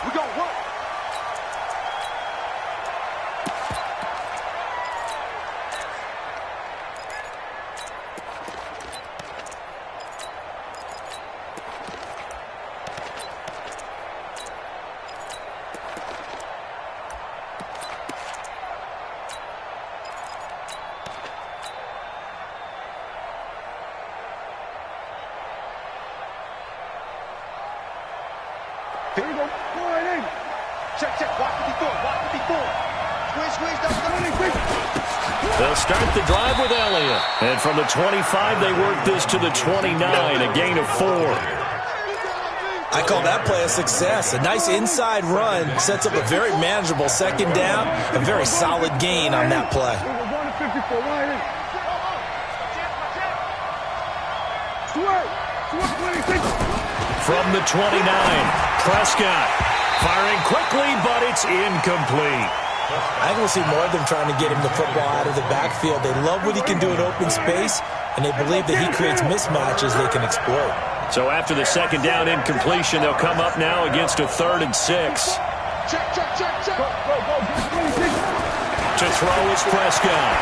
We gonna work. Here we go. Go right in. Check, check. Watch what he's doing. Watch what he's doing. Squeeze, squeeze. They'll start the drive with Elliott. And from the 25, they work this to the 29, a gain of 4. I call that play a success. A nice inside run sets up a very manageable second down. A very solid gain on that play. From the 29, Prescott firing quickly, but it's incomplete. I think we'll see more of them trying to get him the football out of the backfield. They love what he can do in open space, and they believe that he creates mismatches they can exploit. So after the second down incompletion, they'll come up now against a 3rd and 6. Check, check, check, check. To throw is Prescott.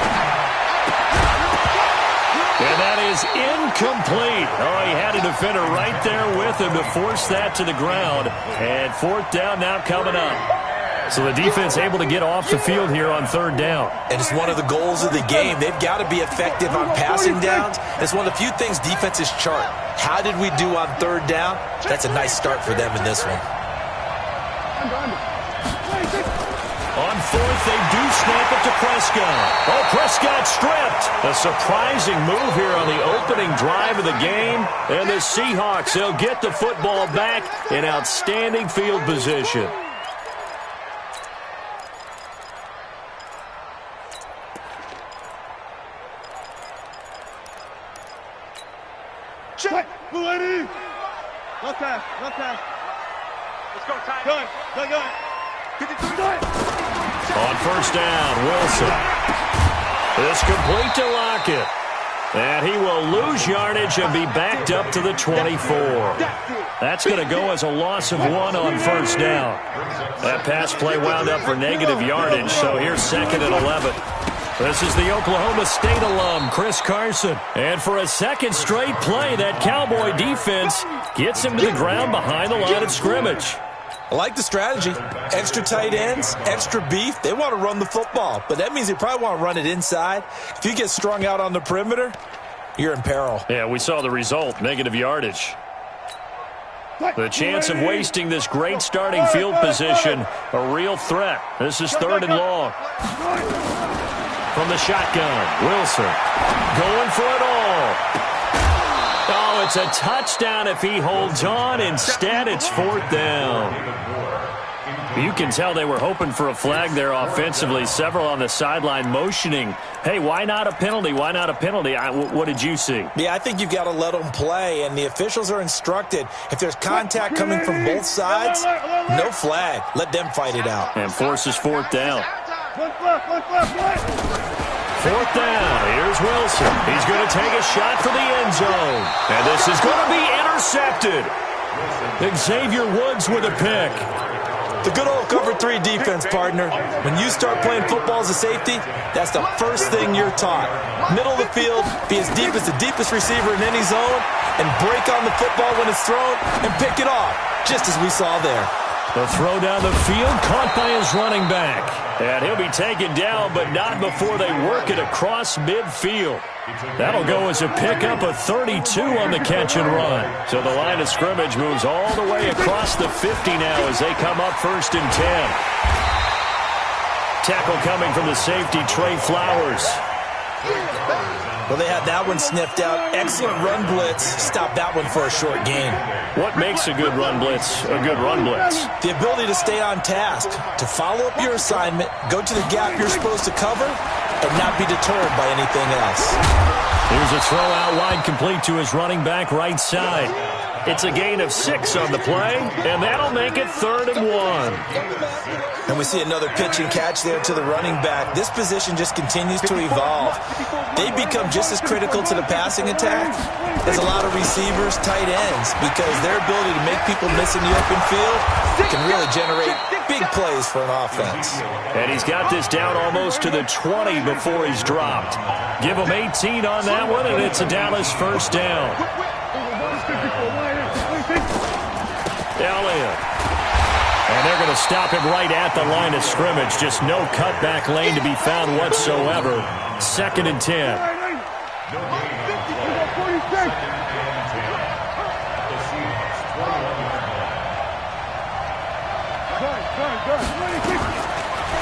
And that is incomplete. Oh, he had a defender right there with him to force that to the ground. And 4th down now coming up. So the defense able to get off the field here on 3rd down. And it's one of the goals of the game. They've got to be effective on passing downs. It's one of the few things defenses chart. How did we do on 3rd down? That's a nice start for them in this one. On 4th, they do snap it to Prescott. Oh, Prescott stripped. A surprising move here on the opening drive of the game. And the Seahawks, they'll get the football back in outstanding field position. Check. Blue lady. Left half. Left half. Let's go, Ty. Gun. Gun, gun. 53. On 1st down, Wilson. It's complete to Lockett. And he will lose yardage and be backed up to the 24. That's going to go as a loss of 1 on 1st down. That pass play wound up for negative yardage, so here's 2nd and 11. This is the Oklahoma State alum, Chris Carson. And for a second straight play, that Cowboy defense gets him to the ground behind the line of scrimmage. I like the strategy. Extra tight ends, extra beef. They want to run the football, but that means they probably want to run it inside. If you get strung out on the perimeter, you're in peril. Yeah, we saw the result, negative yardage. The chance of wasting this great starting field position, a real threat. This is 3rd and long. From the shotgun, Wilson going for it all. Oh, it's a touchdown if he holds on. Instead, it's 4th down. You can tell they were hoping for a flag there offensively. Several on the sideline motioning, hey, why not a penalty? Why not a penalty? What did you see? Yeah, I think you've got to let them play, and the officials are instructed. If there's contact coming from both sides, no flag. Let them fight it out. And forces 4th down. 4th down. Here's Wilson. He's going to take a shot for the end zone. And this is going to be intercepted. Xavier Woods with a pick. The good old cover 3 defense, partner. When you start playing football as a safety, that's the first thing you're taught. Middle of the field, be as deep as the deepest receiver in any zone, and break on the football when it's thrown and pick it off, just as we saw there. The throw down the field, caught by his running back. And he'll be taken down, but not before they work it across midfield. That'll go as a pickup of 32 on the catch and run. So the line of scrimmage moves all the way across the 50 now as they come up 1st and 10. Tackle coming from the safety, Trey Flowers. Well, they had that one sniffed out. Excellent run blitz. Stop that one for a short gain. What makes a good run blitz a good run blitz? The ability to stay on task, to follow up your assignment, go to the gap you're supposed to cover, and not be deterred by anything else. Here's a throw out wide complete to his running back right side. It's a gain of 6 on the play, and that'll make it 3rd and 1. And we see another pitch and catch there to the running back. This position just continues to evolve. They become just as critical to the passing attack as a lot of receivers, tight ends, because their ability to make people miss in the open field can really generate big plays for an offense. And he's got this down almost to the 20 before he's dropped. Give him 18 on that one, and it's a Dallas first down. Elliott. And they're going to stop him right at the line of scrimmage. Just no cutback lane to be found whatsoever. 2nd and 10.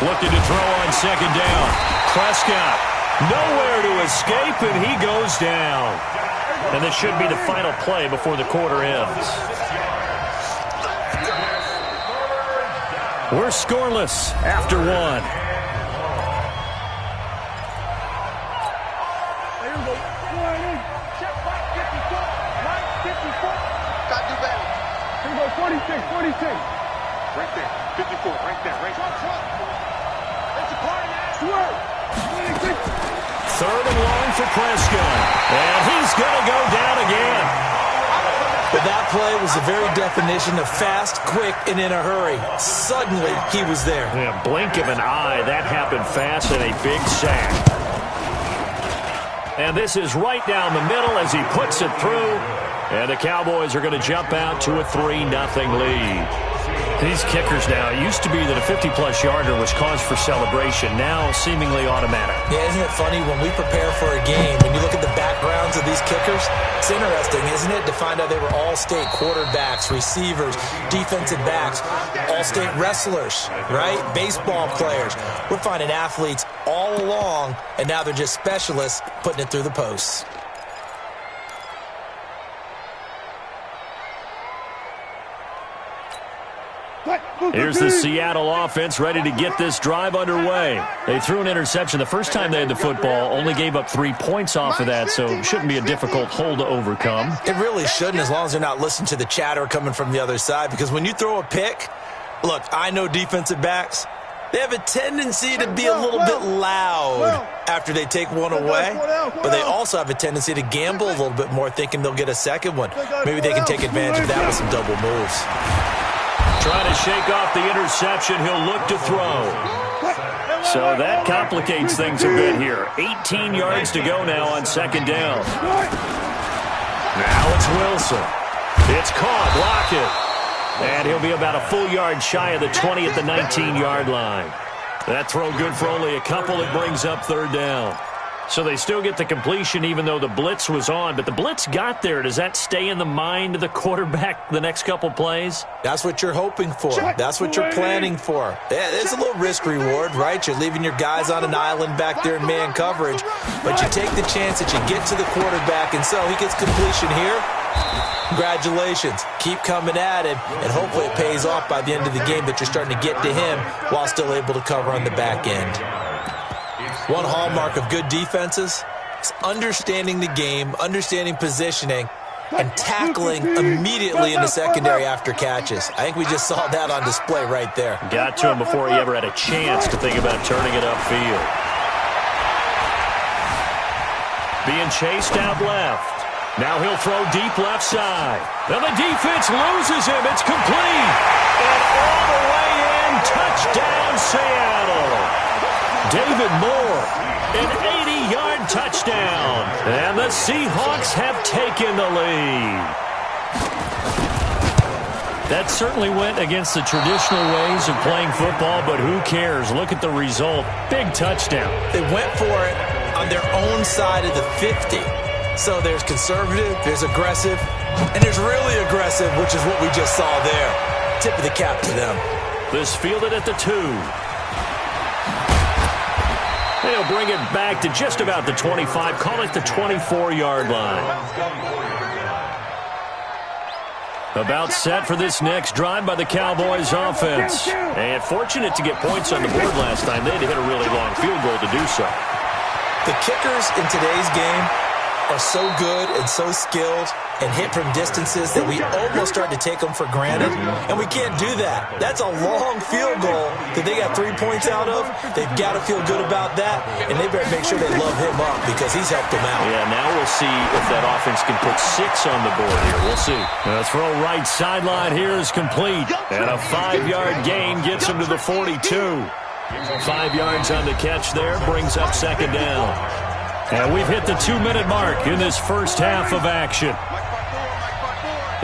Looking to throw on 2nd down. Prescott nowhere to escape, and he goes down. And this should be the final play before the quarter ends. We're scoreless after 1. Got to do better. Here we go, 46, 46. Right there, 54, right there, right there. It's a party now. 3rd and long for Prescott. And he's going to go down again. But that play was the very definition of fast, quick, and in a hurry. Suddenly, he was there. Yeah, blink of an eye. That happened fast and a big sack. And this is right down the middle as he puts it through. And the Cowboys are going to jump out to a 3-0 lead. These kickers now, it used to be that a 50-plus yarder was cause for celebration. Now, seemingly automatic. Yeah, isn't it funny when we prepare for a game, when you look at the backgrounds of these kickers, it's interesting, isn't it, to find out they were all-state quarterbacks, receivers, defensive backs, all-state wrestlers, right? Baseball players. We're finding athletes all along, and now they're just specialists putting it through the posts. Here's the Seattle offense ready to get this drive underway. They threw an interception the first time they had the football, only gave up 3 points off of that, so it shouldn't be a difficult hole to overcome. It really shouldn't, as long as they're not listening to the chatter coming from the other side, because when you throw a pick, look, I know defensive backs, they have a tendency to be a little bit loud after they take one away, but they also have a tendency to gamble a little bit more, thinking they'll get a second one. Maybe they can take advantage of that with some double moves. Trying to shake off the interception. He'll look to throw. So that complicates things a bit here. 18 yards to go now on 2nd down. Now it's Wilson. It's caught. Block it. And he'll be about a full yard shy of the 20 at the 19-yard line. That throw good for only a couple. It brings up 3rd down. So they still get the completion even though the blitz was on. But the blitz got there. Does that stay in the mind of the quarterback the next couple plays? That's what you're hoping for. That's what you're planning for. Yeah, there's a little risk reward, right? You're leaving your guys on an island back there in man coverage. But you take the chance that you get to the quarterback, and so he gets completion here. Congratulations. Keep coming at him, and hopefully it pays off by the end of the game that you're starting to get to him while still able to cover on the back end. One hallmark of good defenses is understanding the game, understanding positioning, and tackling immediately in the secondary after catches. I think we just saw that on display right there. Got to him before he ever had a chance to think about turning it upfield. Being chased out left. Now he'll throw deep left side. Now the defense loses him. It's complete. And all the way in, touchdown Seattle. David Moore, an 80-yard touchdown. And the Seahawks have taken the lead. That certainly went against the traditional ways of playing football, but who cares? Look at the result. Big touchdown. They went for it on their own side of the 50. So there's conservative, there's aggressive, and there's really aggressive, which is what we just saw there. Tip of the cap to them. This fielded at the 2. They'll bring it back to just about the 25. Call it the 24-yard line. About set for this next drive by the Cowboys offense. And fortunate to get points on the board last time. They had to hit a really long field goal to do so. The kickers in today's game are so good and so skilled and hit from distances that we almost start to take them for granted, and we can't do that. That's a long field goal that they got 3 points out of. They've got to feel good about that, and they better make sure they love him up because he's helped them out. Yeah, now we'll see if that offense can put 6 on the board here. We'll see. The throw right sideline here is complete, and a 5-yard gain gets him to the 42. 5 yards on the catch there, brings up second down. And we've hit the 2-minute mark in this first half of action.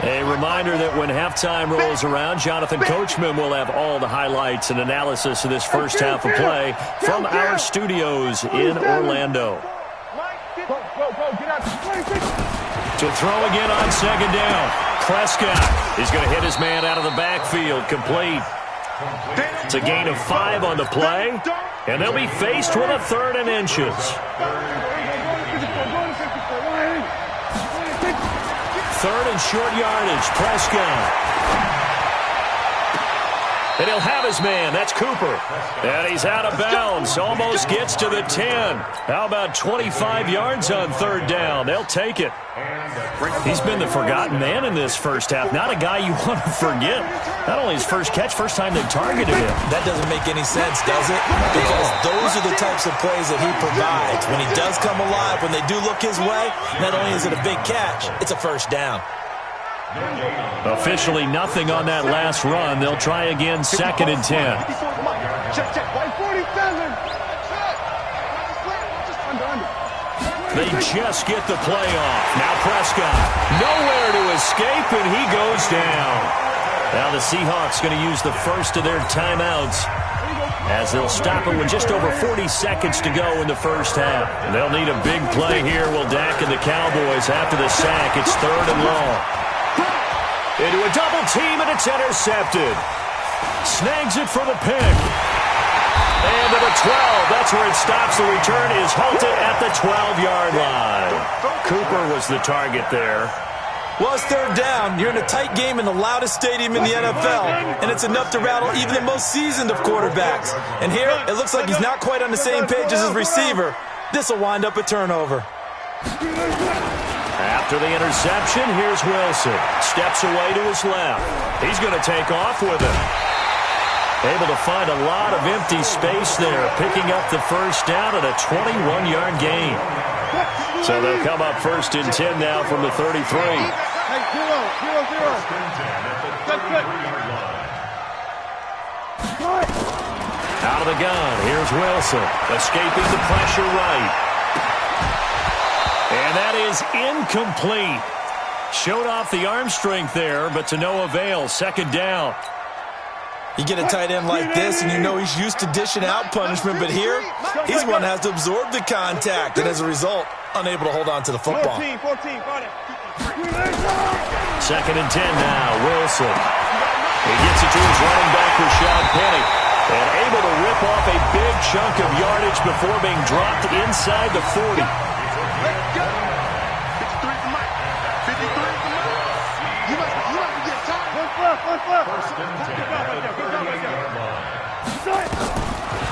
A reminder that when halftime rolls around, Jonathan Coachman will have all the highlights and analysis of this first half of play from our studios in Orlando. To throw again on second down. Prescott is going to hit his man out of the backfield, complete. It's a gain of 5 on the play, and they'll be faced with a 3rd and inches. 3rd and short yardage, Prescott. And he'll have his man. That's Cooper. And he's out of bounds. Almost gets to the 10. How about 25 yards on 3rd down? They'll take it. He's been the forgotten man in this first half. Not a guy you want to forget. Not only his first catch, first time they targeted him. That doesn't make any sense, does it? Because those are the types of plays that he provides. When he does come alive, when they do look his way, not only is it a big catch, it's a first down. Officially nothing on that last run. They'll try again, 2nd and 10. They just get the play off. Now Prescott, nowhere to escape, and he goes down. Now the Seahawks going to use the first of their timeouts as they'll stop it with just over 40 seconds to go in the first half. And they'll need a big play here. Will Dak and the Cowboys after the sack. It's 3rd and long. Into a double team, and it's intercepted. Snags it for the pick. And to the 12. That's where it stops. The return is halted at the 12-yard line. Cooper was the target there. Well, it's 3rd down. You're in a tight game in the loudest stadium in the NFL, and it's enough to rattle even the most seasoned of quarterbacks. And here, it looks like he's not quite on the same page as his receiver. This will wind up a turnover. After the interception, here's Wilson. Steps away to his left. He's going to take off with it. Able to find a lot of empty space there, picking up the first down at a 21-yard gain. So they'll come up 1st and 10 now from the 33. Out of the gun, here's Wilson. Escaping the pressure right. And that is incomplete. Showed off the arm strength there, but to no avail. 2nd down. You get a tight end like this, and you know he's used to dishing out punishment, but here, he's one that has to absorb the contact, and as a result, unable to hold on to the football. 2nd and 10 now, Wilson. He gets it to his running back, Rashad Penny, and able to rip off a big chunk of yardage before being dropped inside the 40.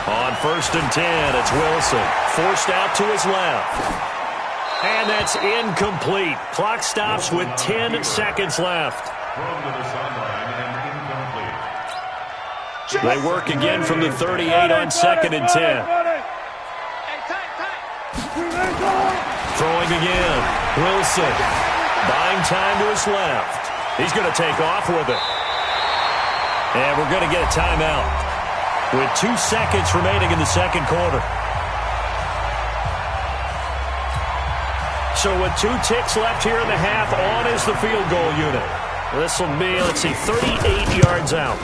On 1st and 10, it's Wilson. Forced out to his left. And that's incomplete. Clock stops with 10 seconds left. They work again from the 38 on 2nd and 10. Throwing again. Wilson. Buying time to his left. He's going to take off with it. And we're going to get a timeout with 2 seconds remaining in the second quarter. So with 2 ticks left here in the half, on is the field goal unit. This will be, 38 yards out.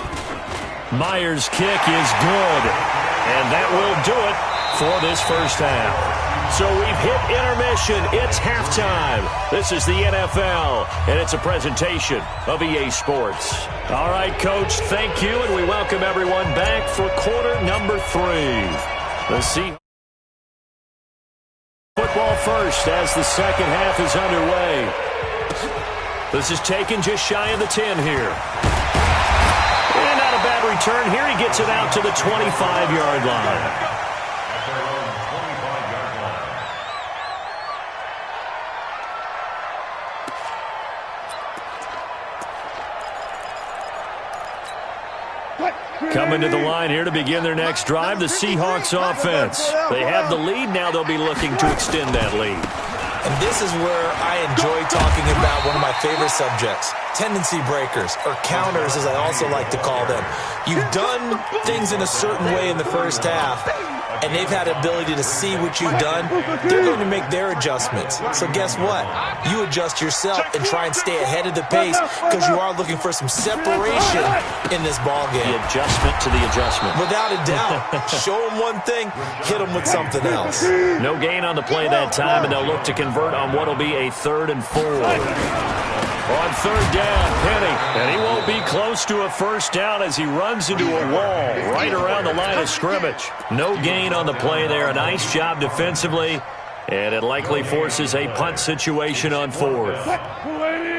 Myers' kick is good. And that will do it for this first half. So we've hit intermission. It's halftime. This is the NFL, and it's a presentation of EA Sports. All right, Coach, thank you, and we welcome everyone back for quarter number 3. The Seahawks football first as the second half is underway. This is taken just shy of the 10 here. And not a bad return here. He gets it out to the 25-yard line. Coming to the line here to begin their next drive, the Seahawks offense. They have the lead. Now they'll be looking to extend that lead. And this is where I enjoy talking about one of my favorite subjects, tendency breakers, or counters as I also like to call them. You've done things in a certain way in the first half, and they've had the ability to see what you've done. They're going to make their adjustments. So guess what? You adjust yourself and try and stay ahead of the pace because you are looking for some separation in this ballgame. The adjustment to the adjustment. Without a doubt. Show them one thing, hit them with something else. No gain on the play that time, and they'll look to convert on what will be a 3rd and 4. On 3rd down, Penny, and he won't be close to a first down as he runs into a wall right around the line of scrimmage. No gain on the play there. A nice job defensively, and it likely forces a punt situation on 4th.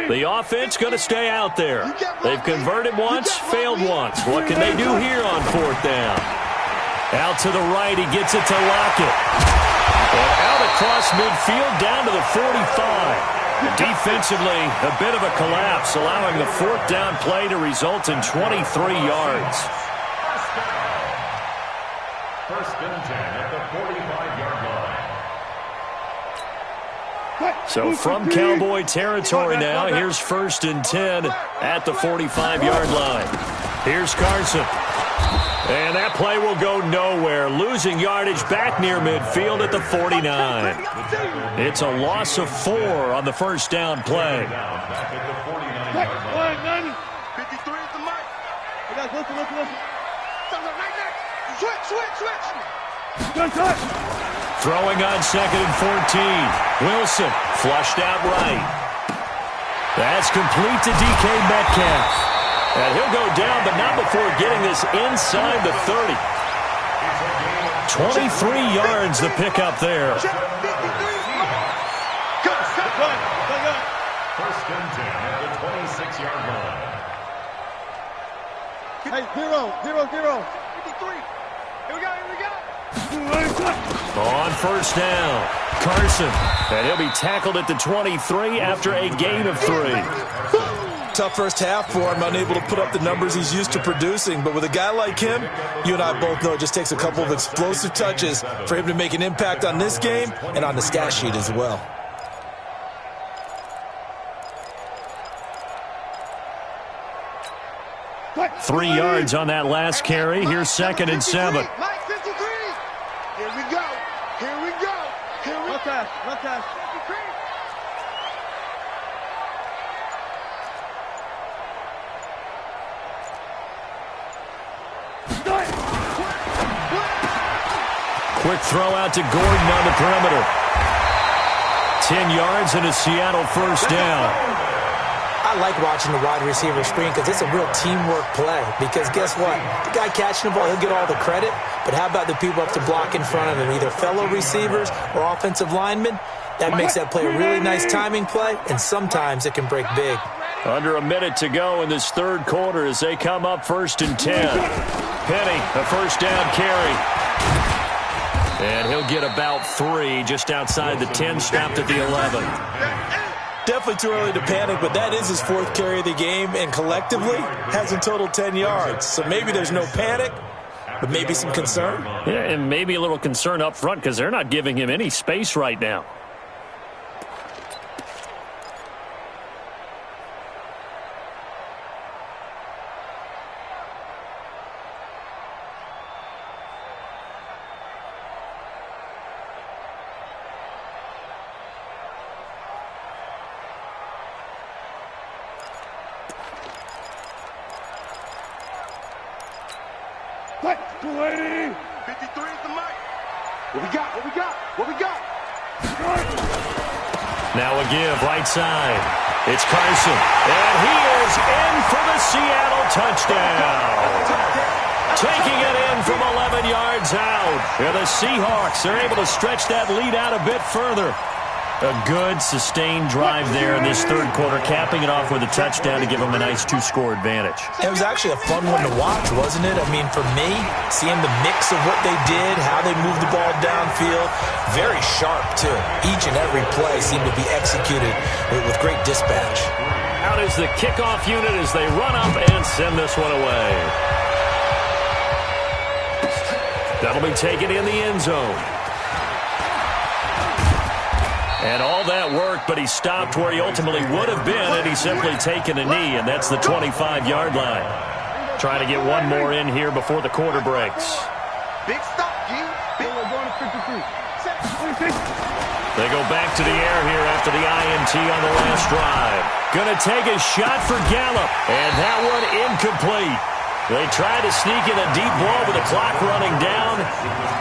The offense going to stay out there. They've converted once, failed once. What can they do here on 4th down? Out to the right, he gets it to Lockett. And out across midfield down to the 45. Defensively, a bit of a collapse, allowing the 4th down play to result in 23 yards. First and 10 at the 45-yard line. So from Cowboy territory now, here's 1st and 10 at the 45-yard line. Here's Carson. And that play will go nowhere, losing yardage back near midfield at the 49. It's a loss of 4 on the first down play. 53 at the mic. Listen. Switch. Throwing on 2nd and 14. Wilson flushed out right. That's complete to DK Metcalf. And he'll go down, but not before getting this inside the 30. 23 yards the pickup there. First and 10 at the 26-yard line. Hey, 0. 53. Here we go. On first down, Carson. And he'll be tackled at the 23 after a gain of 3. Tough first half for him, unable to put up the numbers he's used to producing. But with a guy like him, you and I both know it just takes a couple of explosive touches for him to make an impact on this game and on the stat sheet as well. What? 3 yards on that last carry. Here's 2nd and 7. Here we go. One time. Quick throw out to Gordon on the perimeter. 10 yards and a Seattle first down. I like watching the wide receiver screen because it's a real teamwork play. Because guess what? The guy catching the ball, he'll get all the credit. But how about the people up to block in front of him, either fellow receivers or offensive linemen? That makes that play a really nice timing play, and sometimes it can break big. Under a minute to go in this 3rd quarter as they come up 1st and 10. Penny, a first down carry. And he'll get about 3 just outside the 10, stopped at the 11. Definitely too early to panic, but that is his 4th carry of the game, and collectively has a total 10 yards. So maybe there's no panic, but maybe some concern. Yeah, and maybe a little concern up front because they're not giving him any space right now. What? 280. 53 at the mic. What we got? Now a give, right side. It's Carson. And he is in for the Seattle touchdown. Taking it in from 11 yards out. And the Seahawks are able to stretch that lead out a bit further. A good, sustained drive there in this 3rd quarter, capping it off with a touchdown to give them a nice 2-score advantage. It was actually a fun one to watch, wasn't it? I mean, for me, seeing the mix of what they did, how they moved the ball downfield, very sharp, too. Each and every play seemed to be executed with great dispatch. Out is the kickoff unit as they run up and send this one away. That'll be taken in the end zone. And all that work, but he stopped where he ultimately would have been had he simply taken a knee, and that's the 25-yard line. Trying to get one more in here before the quarter breaks. Big stop, G. Big. They go back to the air here after the INT on the last drive. Gonna take a shot for Gallup, and that one incomplete. They try to sneak in a deep ball with the clock running down,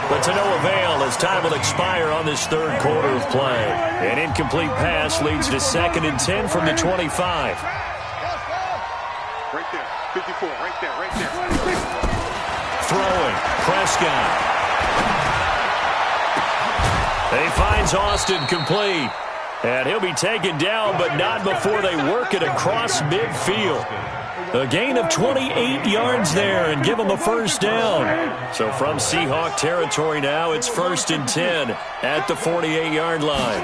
but to no avail as time will expire on this third quarter of play. An incomplete pass leads to 2nd and 10 from the 25. Right there, 54, right there, right there. Throwing, Prescott. He finds Austin complete. And he'll be taken down, but not before they work it across midfield. A gain of 28 yards there and give them a first down. So from Seahawk territory now, it's 1st and 10 at the 48-yard line.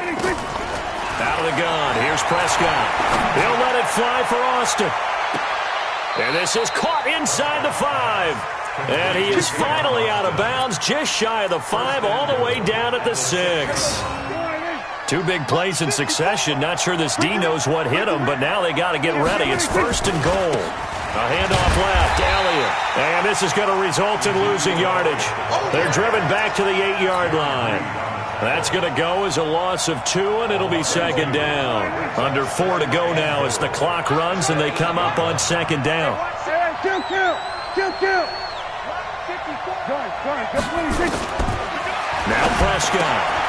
Out of the gun, here's Prescott. He'll let it fly for Austin. And this is caught inside the 5. And he is finally out of bounds, just shy of the 5, all the way down at the 6. 2 big plays in succession. Not sure this D knows what hit him, but now they got to get ready. It's 1st and goal. A handoff left, Elliott. And this is going to result in losing yardage. They're driven back to the 8-yard line. That's going to go as a loss of 2, and it'll be 2nd down. Under 4 to go now as the clock runs, and they come up on 2nd down. Now Prescott.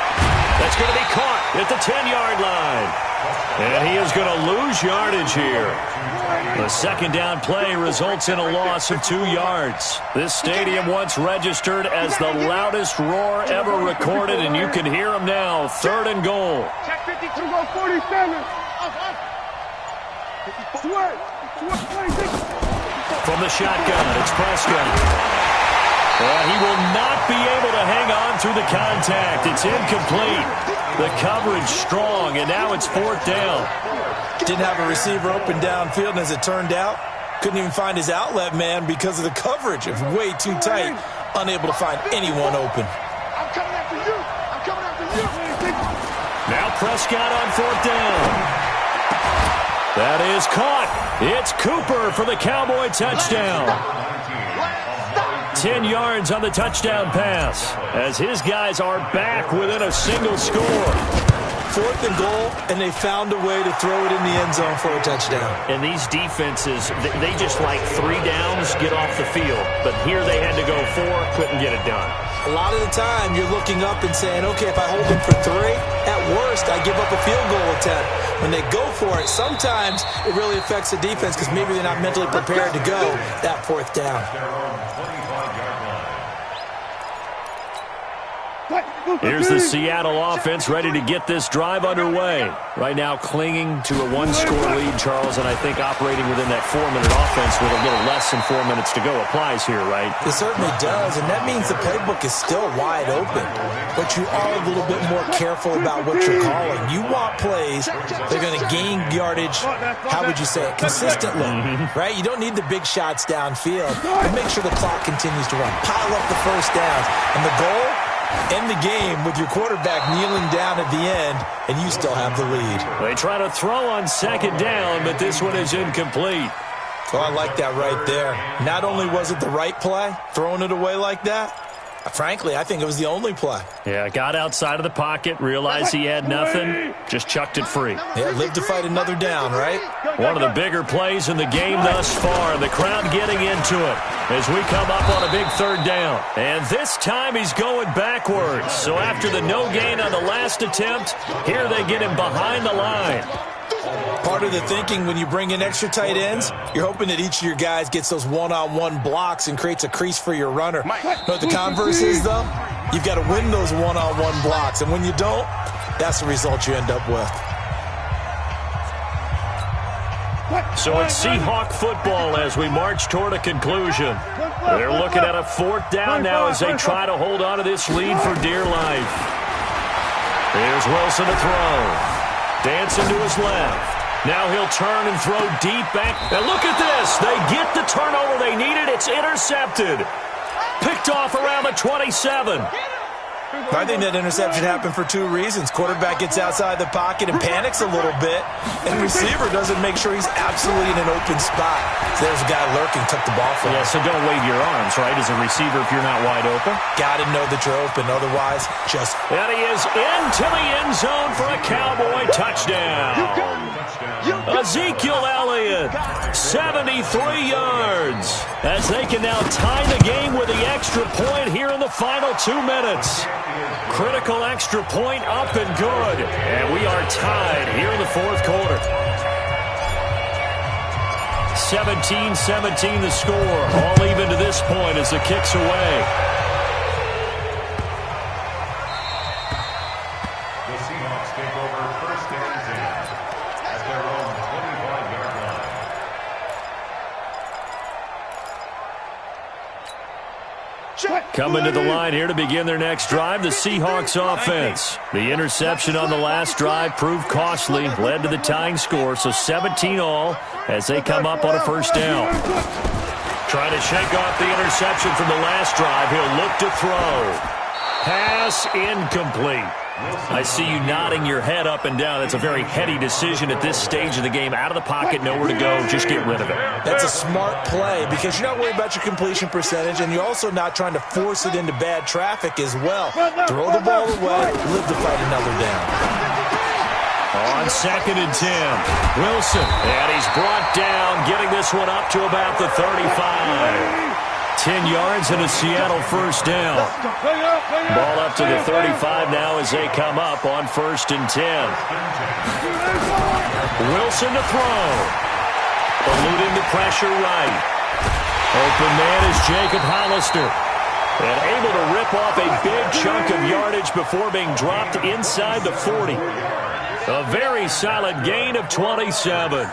That's going to be caught at the 10-yard line. And he is going to lose yardage here. The 2nd down play results in a loss of 2 yards. This stadium once registered as the loudest roar ever recorded, and you can hear him now. 3rd and goal. Check 52, go 47. From the shotgun, it's Prescott. He will not be able to hang on through the contact. It's incomplete. The coverage strong, and now it's 4th down. Didn't have a receiver open downfield, and as it turned out, couldn't even find his outlet man because of the coverage. It was way too tight, unable to find anyone open. I'm coming after you. I'm coming after you. Now Prescott on 4th down. That is caught. It's Cooper for the Cowboy touchdown. 10 yards on the touchdown pass as his guys are back within a single score. 4th and goal, and they found a way to throw it in the end zone for a touchdown. And these defenses, they just like 3 downs, get off the field. But here they had to go 4, couldn't get it done. A lot of the time, you're looking up and saying, okay, if I hold them for 3, at worst, I give up a field goal attempt. When they go for it, sometimes it really affects the defense because maybe they're not mentally prepared to go that 4th down. Here's the Seattle offense ready to get this drive underway. Right now clinging to a 1-score lead, Charles, and I think operating within that 4-minute offense with a little less than 4 minutes to go applies here, right? It certainly does, and that means the playbook is still wide open. But you are a little bit more careful about what you're calling. You want plays they're going to gain yardage, how would you say it, consistently, right? You don't need the big shots downfield, but make sure the clock continues to run. Pile up the first downs, and the goal? End the game with your quarterback kneeling down at the end, and you still have the lead. They try to throw on 2nd down, but this one is incomplete. Oh, I like that right there. Not only was it the right play, throwing it away like that, frankly, I think it was the only play. Yeah, got outside of the pocket, realized he had nothing, just chucked it free. Yeah, lived to fight another down, right? One of the bigger plays in the game thus far, and the crowd getting into it as we come up on a big 3rd down. And this time he's going backwards. So after the no gain on the last attempt, here they get him behind the line. Part of the thinking when you bring in extra tight ends, you're hoping that each of your guys gets those one-on-one blocks and creates a crease for your runner. You know what the converse is, though? You've got to win those one-on-one blocks, and when you don't, that's the result you end up with. So it's Seahawk football as we march toward a conclusion. They're looking at a 4th down now as they try to hold on to this lead for dear life. Here's Wilson to throw. Dancing to his left. Now he'll turn and throw deep back. And look at this. They get the turnover they needed. It's intercepted. Picked off around the 27. I think that interception happened for two reasons. Quarterback gets outside the pocket and panics a little bit, and receiver doesn't make sure he's absolutely in an open spot. So there's a guy lurking, took the ball from him. Yeah, so don't wave your arms, right, as a receiver if you're not wide open. Got to know that you're open. Otherwise, just... And he is into the end zone for a Cowboy touchdown. Ezekiel Elliott, 73 yards, as they can now tie the game with the extra point here in the final 2 minutes. Critical extra point up and good. And we are tied here in the fourth quarter. 17-17 the score. All even to this point as the kick's away. The Seahawks take over first and 10 at their own 25-yard line. Coming to the line here to begin their next drive, the Seahawks offense. The interception on the last drive proved costly, led to the tying score, so 17 all as they come up on a first down. Trying to shake off the interception from the last drive. He'll look to throw. Pass incomplete. I see you nodding your head up and down. That's a very heady decision at this stage of the game. Out of the pocket, nowhere to go. Just get rid of it. That's a smart play because you're not worried about your completion percentage, and you're also not trying to force it into bad traffic as well. Throw the ball away, live to fight another down. On 2nd and 10, Wilson, and he's brought down, getting this one up to about the 35. 10 yards and a Seattle first down. Ball up to the 35 now as they come up on 1st and 10. Wilson to throw. Eluding the pressure right. Open man is Jacob Hollister. And able to rip off a big chunk of yardage before being dropped inside the 40. A very solid gain of 27.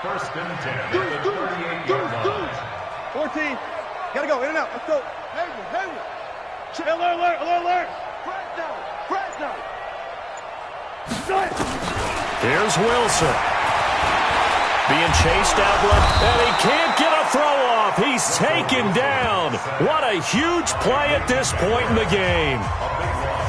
First and 10 at the 38-yard line. 14. Gotta go. In and out. Let's go. Hayward. Alert. Press down. Here's Wilson. Being chased out left. And he can't get a throw off. He's taken down. What a huge play at this point in the game.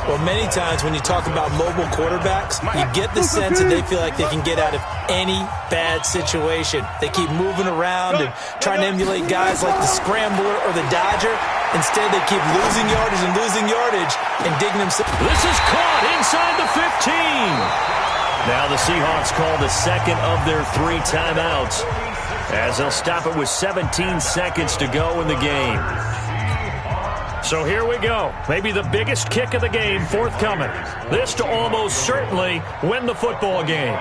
Well, many times when you talk about mobile quarterbacks, you get the sense that they feel like they can get out of any bad situation. They keep moving around and trying to emulate guys like the Scrambler or the Dodger. Instead, they keep losing yardage and digging themselves. This is caught inside the 15. Now the Seahawks call the second of their 3 timeouts as they'll stop it with 17 seconds to go in the game. So here we go. Maybe the biggest kick of the game forthcoming. This to almost certainly win the football game.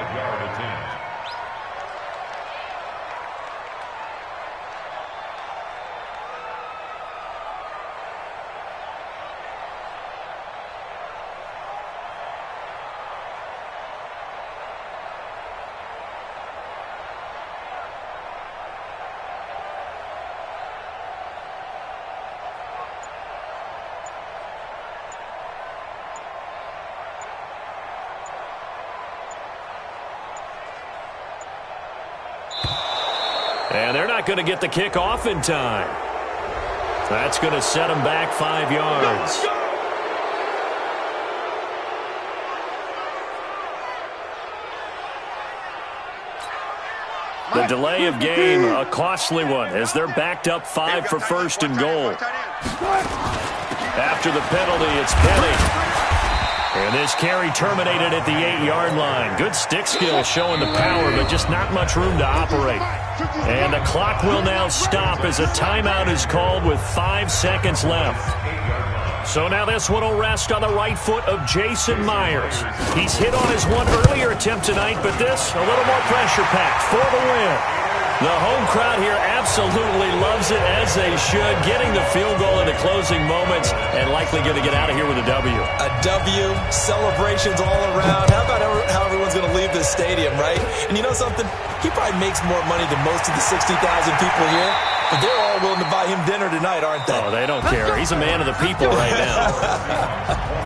And they're not going to get the kick off in time. That's going to set them back 5 yards. The delay of game, a costly one, as they're backed up 5 for 1st and goal. After the penalty, it's Penny. And this carry terminated at the 8-yard line. Good stick skill showing the power, but just not much room to operate. And the clock will now stop as a timeout is called with 5 seconds left. So now this one will rest on the right foot of Jason Myers. He's hit on his one earlier attempt tonight, but this a little more pressure-packed for the win. The home crowd here absolutely loves it, as they should, getting the field goal in the closing moments and likely going to get out of here with a W. A W, celebrations all around. How about how everyone's going to leave this stadium, right? And you know something? He probably makes more money than most of the 60,000 people here, but they're all willing to buy him dinner tonight, aren't they? Oh, they don't care. He's a man of the people right now.